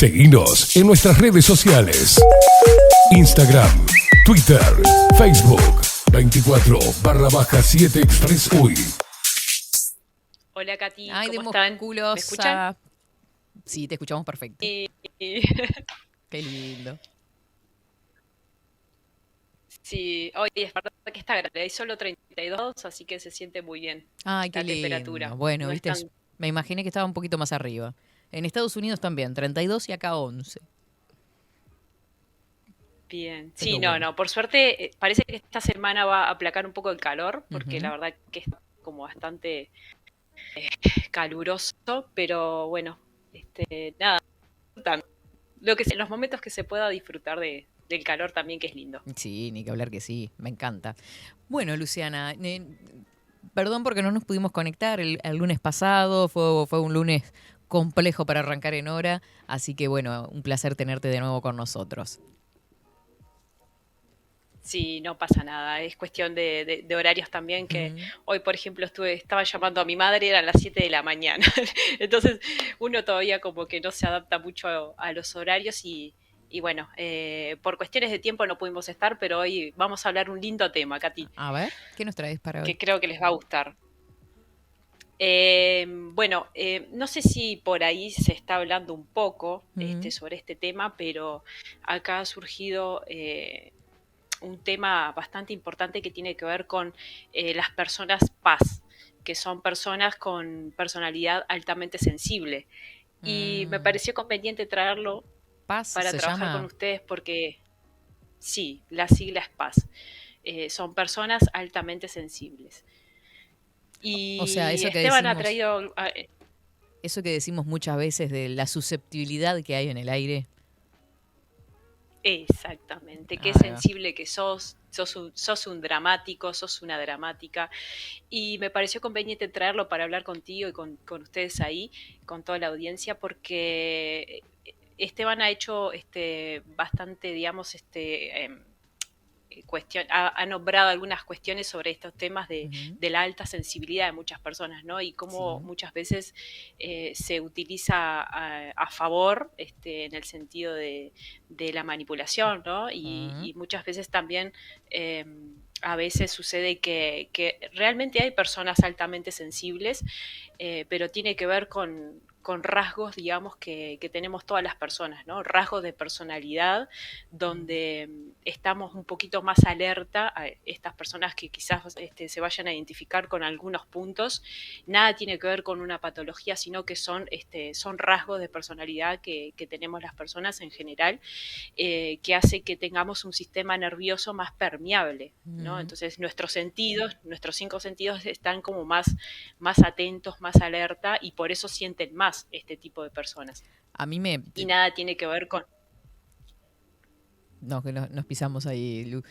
Seguinos en nuestras redes sociales. Instagram, Twitter, Facebook, 24/7 Express UI. Hola Katy, Ay, de ¿cómo están? ¿Me musculosa. escuchan? Sí, te escuchamos perfecto. Eh, Qué lindo. sí, hoy es verdad que está grande, hay solo 32, así que se siente muy bien Ay, qué la lindo. temperatura. Bueno, No es viste, tan me imaginé que estaba un poquito más arriba. En Estados Unidos también, 32 y acá 11. bien. Pero Sí, no, bueno. no, por suerte parece que esta semana va a aplacar un poco el calor, porque la Ujú. verdad que es como bastante caluroso, pero bueno, nada, tan- los momentos que se pueda disfrutar del calor también que es lindo. Sí, ni que hablar que sí, me encanta. Bueno, Luciana, perdón porque no nos pudimos conectar el lunes pasado, fue un lunes complejo para arrancar en hora, así que bueno, un placer tenerte de nuevo con nosotros. Sí, no pasa nada, es cuestión de horarios también, que Ujú. hoy, por ejemplo, estaba llamando a mi madre, eran las 7 de la mañana. Entonces, uno todavía como que no se adapta mucho a los horarios y bueno, por cuestiones de tiempo no pudimos estar, pero hoy vamos a hablar un lindo tema, Katy, A ver, ¿qué nos traes para hoy? que creo que les va a gustar. Bueno, no sé si por ahí se está hablando un poco Ujú. sobre este tema, pero acá ha surgido un tema bastante importante que tiene que ver con las personas paz, que son personas con personalidad altamente sensible. Y me Mm, pareció conveniente traerlo Paz para se trabajar con llama. ustedes porque sí, la sigla es paz. Son personas altamente sensibles. O sea, Y Esteban ha traído... eso que decimos muchas veces de la susceptibilidad que hay en el aire. Exactamente, qué Ahí va. sensible que sos un dramático, sos una dramática. Y me pareció conveniente traerlo para hablar contigo y con ustedes ahí, con toda la audiencia, porque Esteban ha hecho bastante, digamos, ha nombrado algunas cuestiones sobre estos temas Ujú. de la alta sensibilidad de muchas personas, ¿no? Y cómo Sí. muchas veces se utiliza a favor, en el sentido de la manipulación, ¿no? Ujú. Y muchas veces también eh, a veces sucede que realmente hay personas altamente sensibles, pero tiene que ver con rasgos, digamos, que tenemos todas las personas, ¿no? Rasgos de personalidad donde estamos un poquito más alerta a estas personas que quizás se vayan a identificar con algunos puntos. Nada tiene que ver con una patología, sino que son rasgos de personalidad que tenemos las personas en general, que hace que tengamos un sistema nervioso más permeable, ¿no? Ujú. Entonces nuestros sentidos, nuestros 5 sentidos están como más atentos, más alerta y por eso sienten más este tipo de personas. A mí me... Y nada tiene que ver con... No, que nos pisamos ahí, Lu.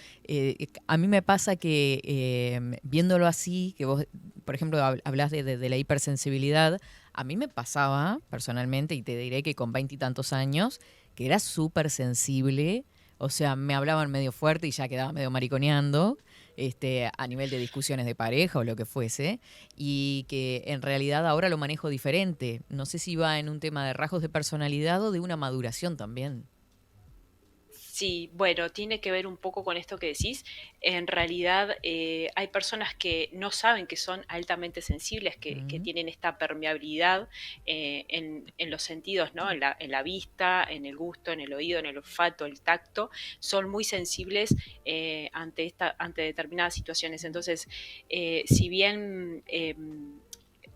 A mí me pasa que viéndolo así, que vos, por ejemplo, hablás de la hipersensibilidad, a mí me pasaba personalmente, y te diré que con veintitantos años, que era súper sensible, o sea, me hablaban medio fuerte y ya quedaba medio mariconeando, a nivel de discusiones de pareja o lo que fuese, y que en realidad ahora lo manejo diferente. No sé si va en un tema de rasgos de personalidad o de una maduración también. Sí, bueno, tiene que ver un poco con esto que decís. En realidad hay personas que no saben que son altamente sensibles, que Mm. tienen esta permeabilidad en los sentidos, ¿no? En la vista, en el gusto, en el oído, en el olfato, el tacto. Son muy sensibles ante determinadas situaciones. Entonces, si bien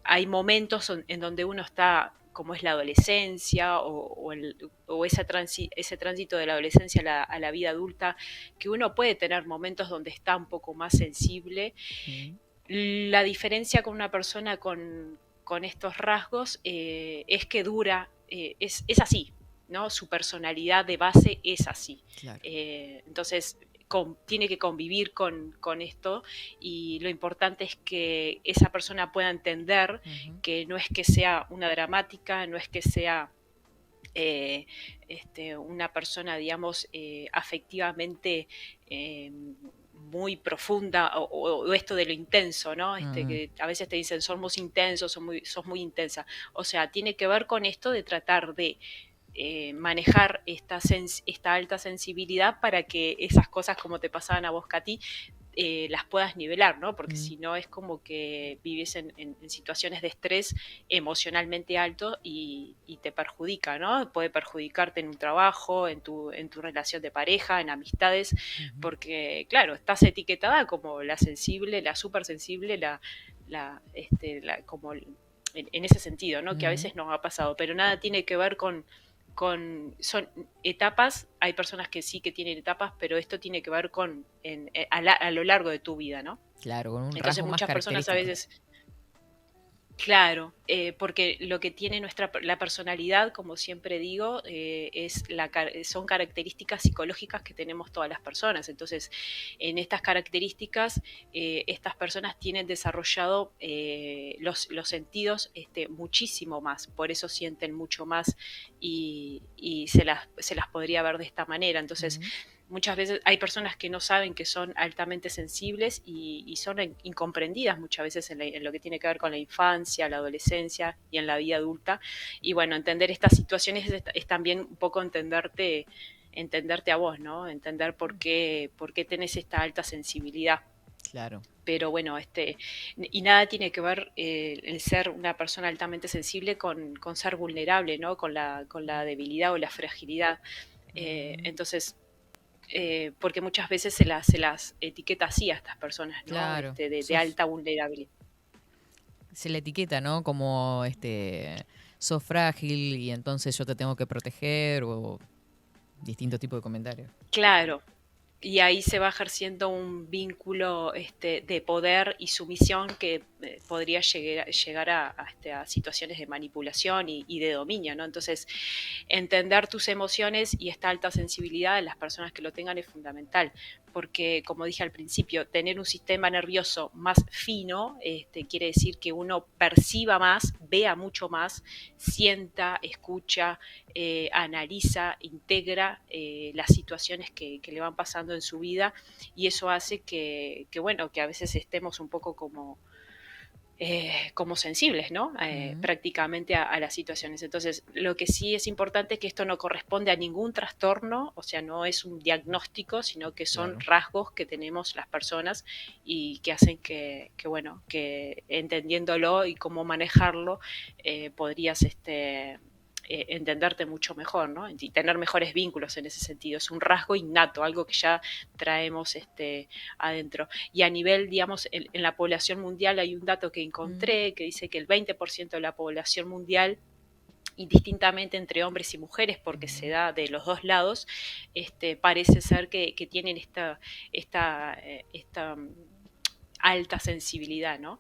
hay momentos en donde uno está, como es la adolescencia o ese tránsito de la adolescencia a la vida adulta, que uno puede tener momentos donde está un poco más sensible. Mm. La diferencia con una persona con estos rasgos es que dura, es así, ¿no? Su personalidad de base es así. Claro. Entonces, tiene que convivir con esto y lo importante es que esa persona pueda entender Ujú. que no es que sea una dramática, no es que sea una persona, digamos, afectivamente muy profunda o esto de lo intenso, ¿no? Mm. Que a veces te dicen somos intensos, sos muy intensa. O sea, tiene que ver con esto de tratar de manejar esta alta sensibilidad para que esas cosas como te pasaban a vos, Katy, las puedas nivelar, ¿no? Porque si no es como que vives en situaciones de estrés emocionalmente alto y te perjudica, ¿no? Puede perjudicarte en un trabajo, en tu relación de pareja, en amistades, porque, claro, estás etiquetada como la sensible, la súper sensible, como en ese sentido, ¿no? Que a veces nos ha pasado, pero nada tiene que ver son etapas, hay personas que sí que tienen etapas, pero esto tiene que ver a lo largo de tu vida, ¿no? Claro, con un Entonces rasgo más muchas personas a característico. veces, claro, porque lo que tiene la personalidad, como siempre digo, son características psicológicas que tenemos todas las personas. Entonces, en estas características, estas personas tienen desarrollado los sentidos muchísimo más, por eso sienten mucho más y se las podría ver de esta manera. Entonces, muchas veces hay personas que no saben que son altamente sensibles y son incomprendidas muchas veces en lo que tiene que ver con la infancia, la adolescencia y en la vida adulta. Y bueno, entender estas situaciones es también un poco entenderte a vos, ¿no? Entender por qué tenés esta alta sensibilidad. Claro. Pero bueno, y nada tiene que ver el ser una persona altamente sensible con ser vulnerable, ¿no? Con la debilidad o la fragilidad. Entonces, porque muchas veces se las etiqueta así a estas personas, ¿no? Claro. De alta vulnerabilidad. Se le etiqueta, ¿no? Como sos frágil y entonces yo te tengo que proteger o distintos tipos de comentarios. Claro. Y ahí se va ejerciendo un vínculo de poder y sumisión que podría llegar a situaciones de manipulación y de dominio, ¿no? Entonces, entender tus emociones y esta alta sensibilidad de las personas que lo tengan es fundamental, porque, como dije al principio, tener un sistema nervioso más fino quiere decir que uno perciba más, vea mucho más, sienta, escucha, analiza, integra las situaciones que le van pasando en su vida, y eso hace bueno, que a veces estemos un poco como sensibles, ¿no? Prácticamente a las situaciones. Entonces, lo que sí es importante es que esto no corresponde a ningún trastorno, o sea, no es un diagnóstico, sino que son rasgos que tenemos las personas y que hacen bueno, que entendiéndolo y cómo manejarlo, podrías entenderte mucho mejor, ¿no? Y tener mejores vínculos en ese sentido. Es un rasgo innato, algo que ya traemos adentro. Y a nivel, digamos, en la población mundial hay un dato que encontré que dice que el 20% de la población mundial, indistintamente entre hombres y mujeres, porque se da de los dos lados, parece ser que tienen esta alta sensibilidad, ¿no?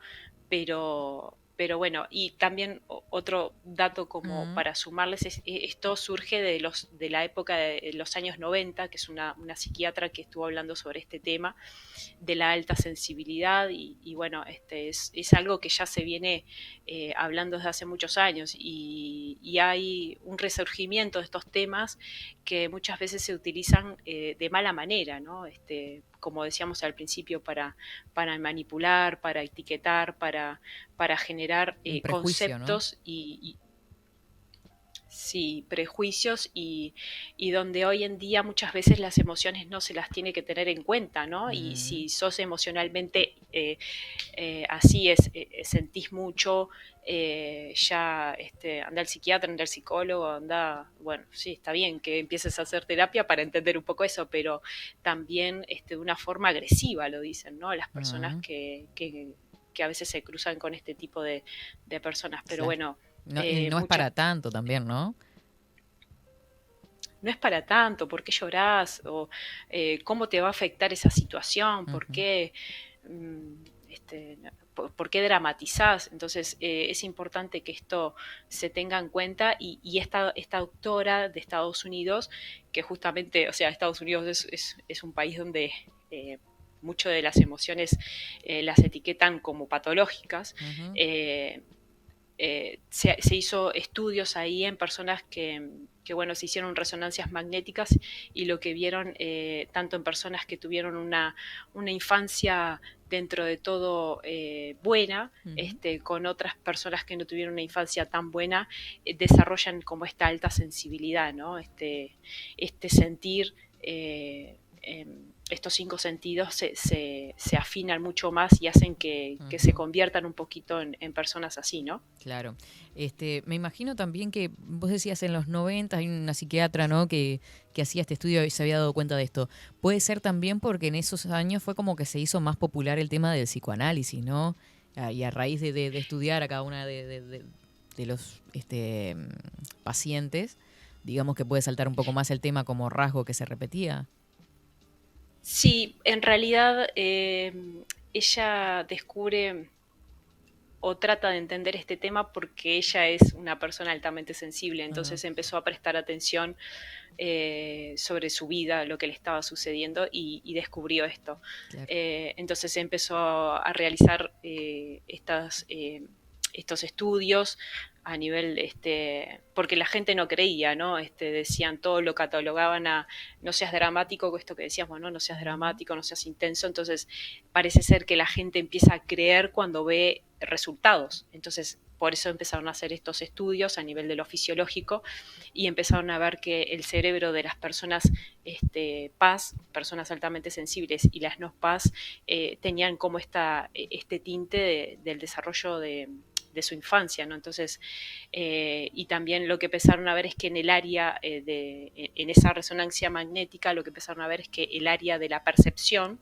Pero bueno, y también otro dato como para sumarles, esto surge de la época de los años 90, que es una psiquiatra que estuvo hablando sobre este tema de la alta sensibilidad y bueno, es algo que ya se viene hablando desde hace muchos años y hay un resurgimiento de estos temas que muchas veces se utilizan de mala manera, ¿no? Como decíamos al principio, para manipular, para etiquetar, para generar prejuicio, conceptos ¿no? Sí, prejuicios y donde hoy en día muchas veces las emociones no se las tiene que tener en cuenta, ¿no? Y si sos emocionalmente así sentís mucho, ya anda al psiquiatra, anda al psicólogo, anda, bueno, sí, está bien que empieces a hacer terapia para entender un poco eso, pero también de una forma agresiva lo dicen, ¿no? Las personas que a veces se cruzan con este tipo de personas, pero Claro. bueno. No, y no es para tanto también, ¿no? No es para tanto, ¿por qué llorás? O cómo te va a afectar esa situación, ¿por qué, por qué dramatizás? Entonces es importante que esto se tenga en cuenta y esta doctora de Estados Unidos, que justamente, o sea, Estados Unidos es un país donde muchas de las emociones las etiquetan como patológicas. Se hizo estudios ahí en personas bueno, se hicieron resonancias magnéticas y lo que vieron, tanto en personas que tuvieron una infancia dentro de todo buena, con otras personas que no tuvieron una infancia tan buena, desarrollan como esta alta sensibilidad, ¿no? Este sentir, estos 5 sentidos se afinan mucho más y hacen que se conviertan un poquito en personas así, ¿no? Claro. Me imagino también que vos decías en los 90 hay una psiquiatra, ¿no? que hacía este estudio y se había dado cuenta de esto. Puede ser también porque en esos años fue como que se hizo más popular el tema del psicoanálisis, ¿no? Y a raíz de estudiar a cada una de los pacientes, digamos que puede saltar un poco más el tema como rasgo que se repetía. Sí, en realidad ella descubre o trata de entender este tema porque ella es una persona altamente sensible, entonces empezó a prestar atención sobre su vida, lo que le estaba sucediendo y descubrió esto. Claro. Entonces empezó a realizar estos estudios a nivel, porque la gente no creía, ¿no? Decían, todo lo catalogaban a no seas dramático, esto que decíamos, ¿no? No seas dramático, no seas intenso, entonces parece ser que la gente empieza a creer cuando ve resultados, entonces por eso empezaron a hacer estos estudios a nivel de lo fisiológico y empezaron a ver que el cerebro de las personas paz, personas altamente sensibles y las no paz, tenían como este tinte del desarrollo de su infancia, ¿no? Entonces, y también lo que empezaron a ver es que en el área, en esa resonancia magnética, lo que empezaron a ver es que el área de la percepción,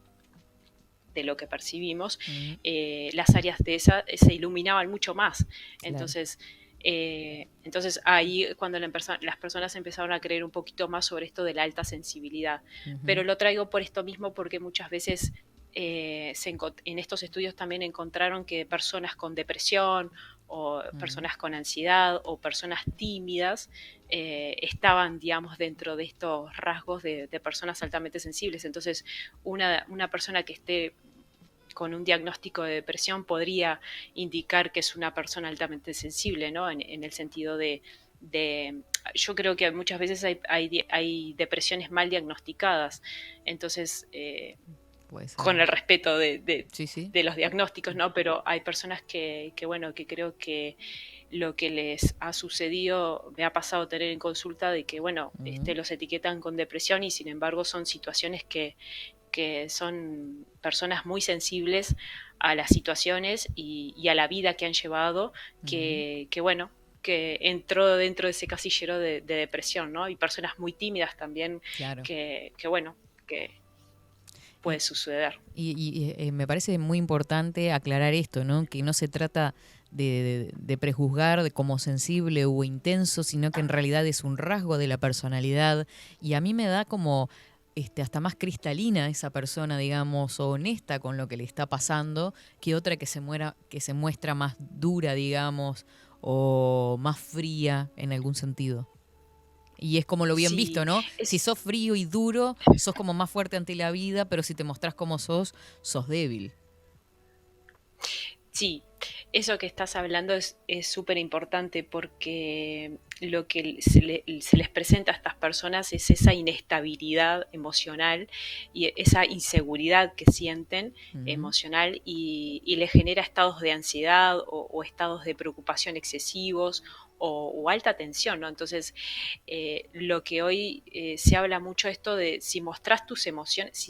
de lo que percibimos, las áreas de esa se iluminaban mucho más. Entonces, entonces ahí cuando las personas empezaron a creer un poquito más sobre esto de la alta sensibilidad. Pero lo traigo por esto mismo porque muchas veces en estos estudios también encontraron que personas con depresión o personas con ansiedad o personas tímidas estaban, digamos, dentro de estos rasgos de personas altamente sensibles. Entonces, una persona que esté con un diagnóstico de depresión podría indicar que es una persona altamente sensible, ¿no? En el sentido de yo creo que muchas veces hay depresiones mal diagnosticadas. Entonces, con el respeto de los diagnósticos, ¿no? Pero hay personas que creo que lo que les ha sucedido, me ha pasado tener en consulta de que, los etiquetan con depresión y sin embargo son situaciones que son personas muy sensibles a las situaciones y a la vida que han llevado, que entró dentro de ese casillero de depresión, ¿no? Y personas muy tímidas también, claro. que puede suceder. Y me parece muy importante aclarar esto, ¿no? Que no se trata de prejuzgar de como sensible o intenso, sino que en realidad es un rasgo de la personalidad. Y a mí me da como hasta más cristalina esa persona, digamos, o honesta con lo que le está pasando, que otra que se muestra más dura, digamos, o más fría en algún sentido. Y es como lo bien visto, ¿no? Si sos frío y duro, sos como más fuerte ante la vida, pero si te mostrás como sos débil. Sí, eso que estás hablando es súper importante porque lo que se les presenta a estas personas es esa inestabilidad emocional y esa inseguridad que sienten emocional y les genera estados de ansiedad o estados de preocupación excesivos o alta tensión, ¿no? Entonces, lo que hoy se habla mucho esto de si mostrás tus emociones,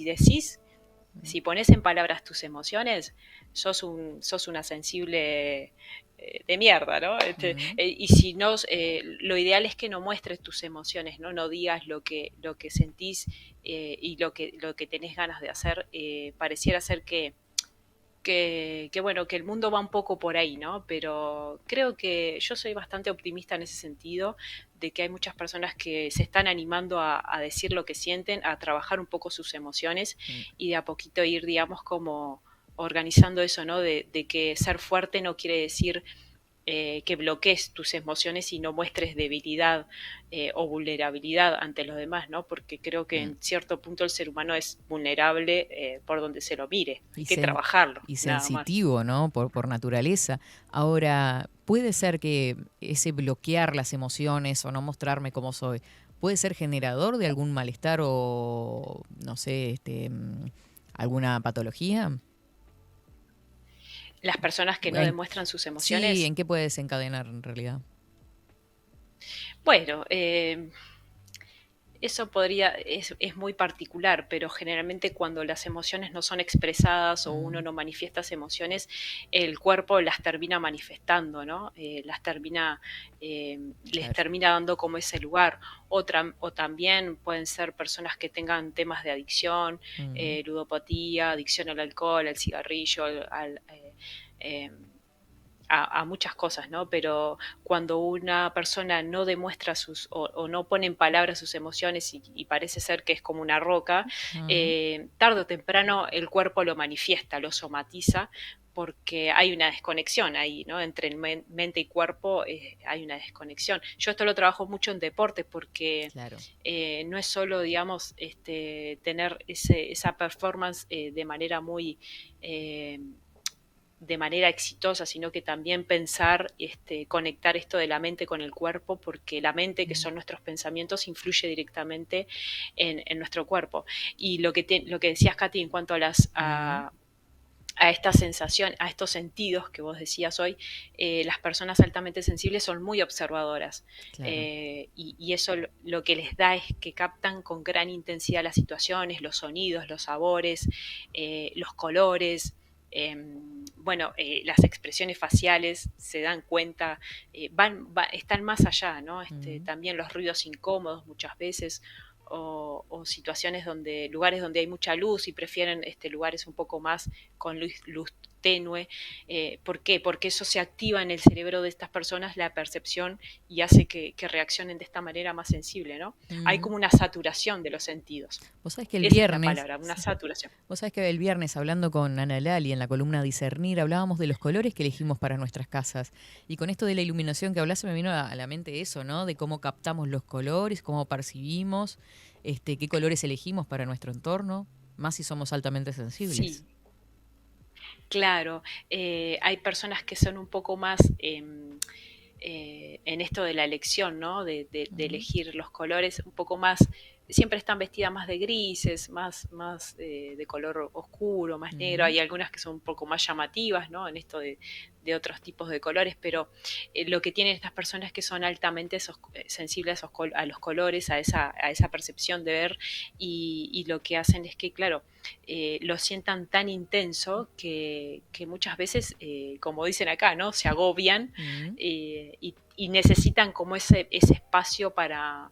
si pones en palabras tus emociones, sos una sensible de mierda, ¿no? Y si no, lo ideal es que no muestres tus emociones, ¿no? No digas lo que sentís y lo que tenés ganas de hacer. Pareciera ser que el mundo va un poco por ahí, ¿no? Pero creo que yo soy bastante optimista en ese sentido, de que hay muchas personas que se están animando a decir lo que sienten, a trabajar un poco sus emociones y de a poquito ir, digamos, como organizando eso, ¿no? De que ser fuerte no quiere decir que bloquees tus emociones y no muestres debilidad o vulnerabilidad ante los demás, ¿no? Porque creo que Mm. en cierto punto el ser humano es vulnerable por donde se lo mire. Hay Y, que trabajarlo, y nada más. sensitivo, ¿no? Por naturaleza. Ahora, puede ser que ese bloquear las emociones o no mostrarme cómo soy, puede ser generador de algún malestar o, no sé, alguna patología. Las personas que no En- demuestran sus sí, emociones, ¿en qué puede desencadenar en realidad? bueno, eso es muy particular, pero generalmente cuando las emociones no son expresadas o uno Mm, no manifiesta esas emociones, el cuerpo las termina manifestando, ¿no? Les claro. termina dando como ese lugar. O también pueden ser personas que tengan temas de adicción, Mm, ludopatía, adicción al alcohol, al cigarrillo, eh, a muchas cosas, ¿no? Pero cuando una persona no demuestra o no pone en palabras sus emociones y parece ser que es como una roca, mm, tarde o temprano el cuerpo lo manifiesta, lo somatiza, porque hay una desconexión ahí, ¿no? Entre mente y cuerpo hay una desconexión. Yo esto lo trabajo mucho en deporte porque claro. no es solo, digamos, tener esa performance eh, de manera exitosa, sino que también pensar, conectar esto de la mente con el cuerpo, porque la mente, que Mm, son nuestros pensamientos, influye directamente en nuestro cuerpo. Y lo que decías, Katy, en cuanto mm, a esta sensación, a estos sentidos que vos decías hoy, las personas altamente sensibles son muy observadoras. claro. Y eso lo que les da es que captan con gran intensidad las situaciones, los sonidos, los sabores, los colores. eh, bueno, las expresiones faciales se dan cuenta, están más allá, ¿no? Mm, También los ruidos incómodos muchas veces, o situaciones lugares donde hay mucha luz y prefieren lugares un poco más con luz tenue. ¿Por qué? Porque eso se activa en el cerebro de estas personas, la percepción, y hace que reaccionen de esta manera más sensible, ¿no? Hay mm. como una saturación de los sentidos. Vos sabés que el Esa es la viernes, palabra, una sí. saturación. Vos sabés que el viernes, hablando con Ana Lali en la columna Discernir, hablábamos de los colores que elegimos para nuestras casas. Y con esto de la iluminación que hablas, se me vino a la mente eso, ¿no? De cómo captamos los colores, cómo percibimos, qué colores elegimos para nuestro entorno, más si somos altamente sensibles. Sí, claro. Hay personas que son un poco más en esto de la elección, ¿no? De Mm, elegir los colores un poco más, siempre están vestidas más de grises, más de color oscuro, más negro. mm, Hay algunas que son un poco más llamativas, ¿no? En esto de otros tipos de colores, pero lo que tienen estas personas es que son altamente sensibles a los colores, a esa percepción de ver, y lo que hacen es que, claro, lo sientan tan intenso que muchas veces, como dicen acá, ¿no? Se agobian mm, y necesitan como ese espacio para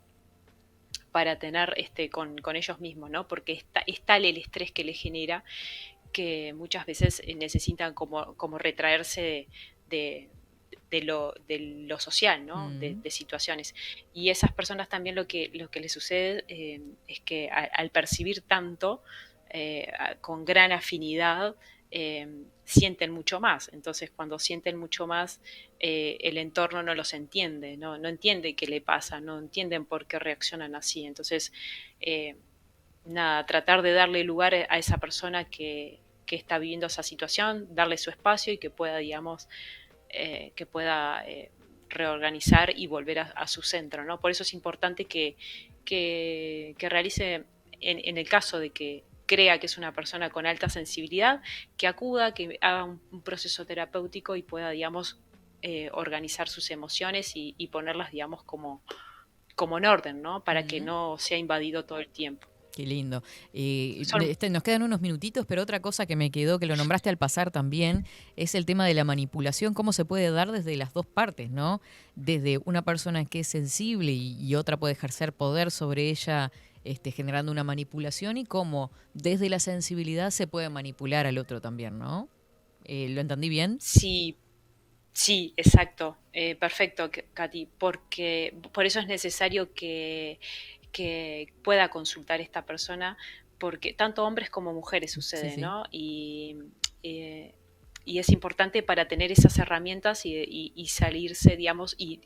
tener con ellos mismos, ¿no? Porque es tal el estrés que les genera que muchas veces necesitan como retraerse de, de lo social, ¿no? mm, De situaciones. Y esas personas también lo que les sucede es que al percibir tanto, con gran afinidad, sienten mucho más. Entonces, cuando sienten mucho más, el entorno no los entiende, no entiende qué le pasa, no entienden por qué reaccionan así. Entonces, eh, nada, tratar de darle lugar a esa persona que está viviendo esa situación, darle su espacio y que pueda, digamos, reorganizar y volver a su centro, ¿no? Por eso es importante que realice, en el caso de que crea que es una persona con alta sensibilidad, que acuda, que haga un proceso terapéutico y pueda, digamos, organizar sus emociones y ponerlas, digamos, como en orden, ¿no? Para que mm. no sea invadido todo el tiempo. Qué lindo. Son Nos quedan unos minutitos, pero otra cosa que me quedó, que lo nombraste al pasar también, es el tema de la manipulación, cómo se puede dar desde las dos partes, ¿no? Desde una persona que es sensible y otra puede ejercer poder sobre ella, generando una manipulación, y cómo desde la sensibilidad se puede manipular al otro también, ¿no? ¿Lo entendí bien? Sí, sí, exacto, perfecto, Katy, porque por eso es necesario que pueda consultar esta persona, porque tanto hombres como mujeres Sí, sucede, sí. ¿no? Eh, y es importante para tener esas herramientas y salirse, digamos, y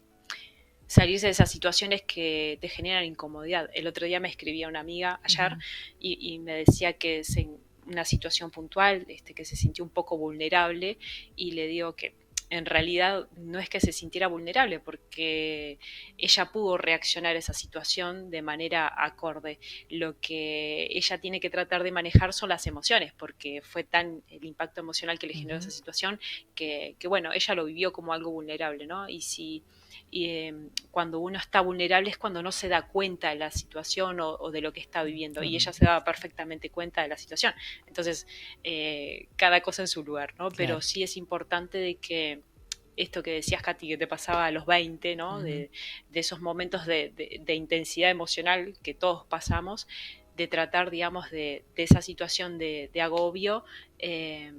salirse de esas situaciones que te generan incomodidad. El otro día me escribía una amiga ayer y me decía que es en una situación puntual, que se sintió un poco vulnerable, y le digo que en realidad no es que se sintiera vulnerable, porque ella pudo reaccionar a esa situación de manera acorde. Lo que ella tiene que tratar de manejar son las emociones, porque fue tan el impacto emocional que le generó esa situación que bueno, ella lo vivió como algo vulnerable, ¿no? Cuando uno está vulnerable es cuando no se da cuenta de la situación o de lo que está viviendo, y ella se daba perfectamente cuenta de la situación. Entonces, cada cosa en su lugar, ¿no? Claro. Pero sí es importante de que esto que decías, Katy, que te pasaba a los 20, ¿no? De esos momentos de intensidad emocional que todos pasamos, de tratar, digamos, de esa situación de agobio,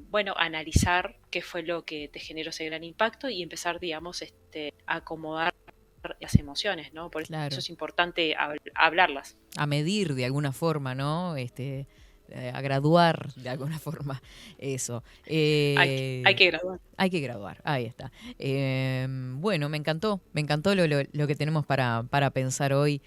bueno, analizar qué fue lo que te generó ese gran impacto y empezar, digamos, a acomodar las emociones, ¿no? Por eso es importante hablarlas. A medir de alguna forma, ¿no? A graduar de alguna forma eso. Hay que graduar. Hay que graduar, ahí está. Bueno, me encantó lo que tenemos para pensar hoy.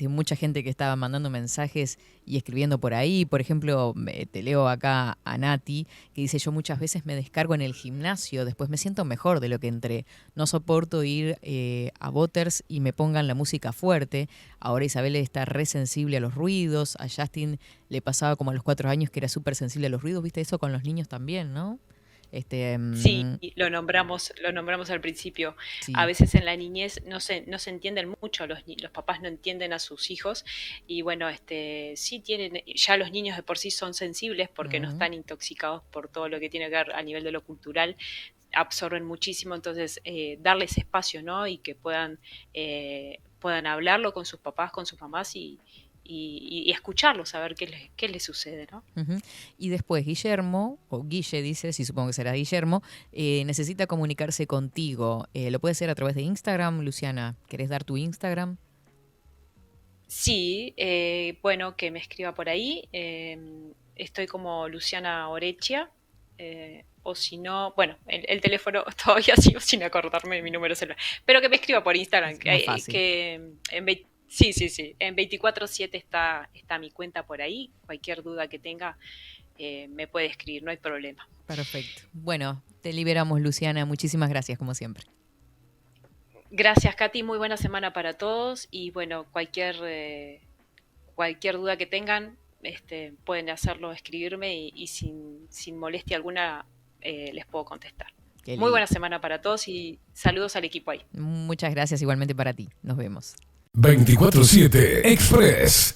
Mucha gente que estaba mandando mensajes y escribiendo por ahí. Por ejemplo, te leo acá a Nati, que dice: yo muchas veces me descargo en el gimnasio, después me siento mejor de lo que entré. No soporto ir a Boters y me pongan la música fuerte. Ahora Isabel está re sensible a los ruidos. A Justin le pasaba como a los 4 años que era súper sensible a los ruidos. ¿Viste eso con los niños también, no? Sí, lo nombramos al principio. Sí. A veces en la niñez no se entienden mucho, los papás no entienden a sus hijos, y bueno, sí tienen, ya los niños de por sí son sensibles porque no están intoxicados por todo lo que tiene que ver a nivel de lo cultural, absorben muchísimo, entonces darles espacio, ¿no? Y que puedan hablarlo con sus papás, con sus mamás y escucharlos, saber qué les sucede, ¿no? Y después Guillermo, o Guille dice, sí, supongo que será Guillermo, necesita comunicarse contigo. ¿Lo puede hacer a través de Instagram, Luciana? ¿Querés dar tu Instagram? Sí, bueno, que me escriba por ahí. Estoy como Luciana Orechia. O si no, bueno, el teléfono todavía sigo sin acordarme de mi número celular, pero que me escriba por Instagram. Sí, en 24/7 está mi cuenta por ahí. Cualquier duda que tenga me puede escribir, no hay problema. Perfecto. Bueno, te liberamos, Luciana. Muchísimas gracias, como siempre. Gracias, Katy. Muy buena semana para todos. Y bueno, cualquier duda que tengan, pueden hacerlo, escribirme y sin molestia alguna les puedo contestar. Muy buena semana para todos y saludos al equipo ahí. Muchas gracias, igualmente para ti. Nos vemos. 24/7 Express.